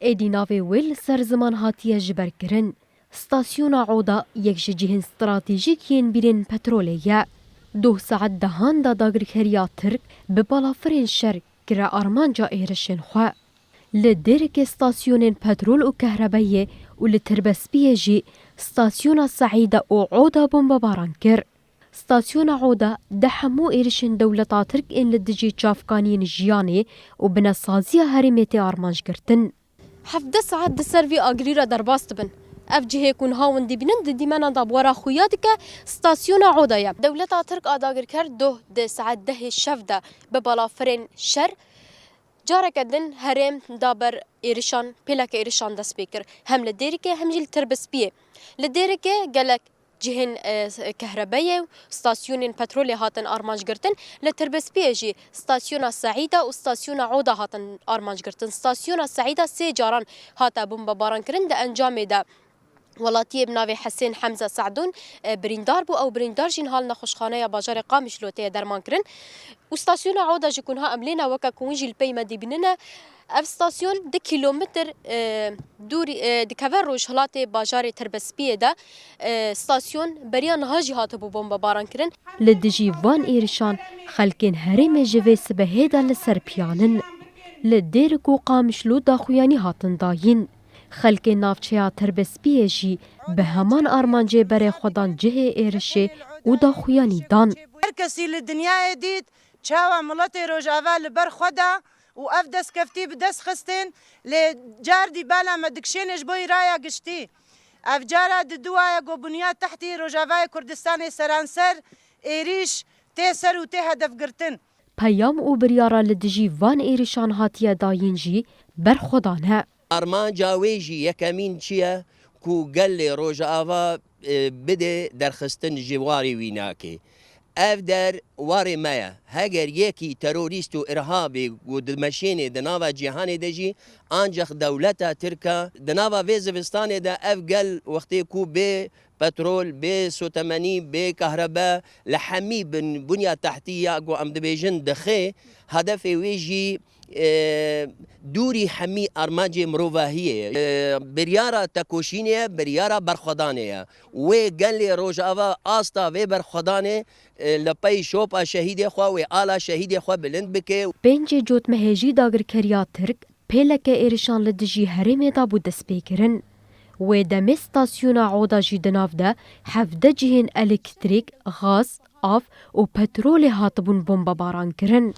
ایدی ناوی ویل سرزمان هاتیه جبرگرن. ستاسیون عودا یک جهن استراتیجیکین بیرین پترولیه. 2 ساعت دهان دا داگرکریا ترک به بالافرین شر گره آرمانجا ایرشن خواه. لدرک استاسیون پترول و کهربایه و لتربسبیه جی ستاسیون سعیده و عودا بمباران کر. ستاسیون عودا ده همو ایرشن دولتا ترک این لدجی چافکانین جیانه و بناسازی هریمت آرمانج کرتن. 17 ساعت ده سروی آگری را در باست بن. اف جهه کن هاون دی بینن دی من دا بورا خویاد که ستاسیون عودایا دولت ترک آداگر کرد 2 ساعت 10 شفده به بالافرین شر جاره کدن هرم دابر ایرشان پلاک ایرشان دست بکر هم لدیری که هم جل تربس بیه لدیری که گلک جهن كهربائية ستاسيون بترول هاتن أرمانج قرتن لتربس بيجي ستاسيون السعيدة وستاسيون عودة هاتن أرمانج قرتن ستاسيون السعيدة 3 جاران هاتا بمباران كرن ده أنجام ده ولاتیه بناوی حسین حمزه سعدون بریندار بو او بریندار جین حال نخوشخانه باجار قامش لوته درمان کرن و استاسیون عوده جکونها املینا وکا کونجی الپیمه دی بیننه اف استاسیون 2 کیلومتر دوری دکور روش حالات باجار تربسپیه ده استاسیون بریان هاجی هاتو بو بمب باران کرن لدجی وان ایرشان خلکن هرم جوی سبهه ده لسر پیانن لدیرکو قامش لو داخویانی هاتن داین خلک نافچیا تربسپیه جی به همان آرمانجه بره خودان جه ایرشه و دا خویانی دان. هر کسی لدنیا دید چاوا ملت روجاوا لبر خودا و اف دست کفتی به دست خستین لجار دی بالا مدکشینش بوی رایا گشتی. اف جارا دوایا گو بنیاد تحتی روجاوای کردستان سرانسر ایریش تی سر و تی هدف گرتن. پیام او بریارا لدجی وان ایریشان هاتیه داین جی بر خودانه. آرمان جاویجی یکمین چیه کو گل روز آوا بده درخستن جواری ویناکی اف در واری مایا هگر یکی تروریست و ارهابی و دمشین دناوا جهان دجی آنجخ دولتا ترکا دناوا ویزوستان دا اف گل وقتی کو به پترول به سوتمنی به کهرباء لحمی بنیاد تحتیه گو ام دبیجن دخه هدف ویجی دوری همی ارمانج مروواهیه بریارا تکوشینه بریارا برخدانه و گل روجاوا آستا و برخدانه لپای شوپا شهید خو و آلا شهید خو بلند بکه پنج جوت مهجی داگر کریا ترک پلک ایرشان لدجی هرم دا بود سپیکرن و دم استاسیون عودا جی دناف ده 17 جهن الکتریک غاز آف و پترول هاتبون بمب باران کرن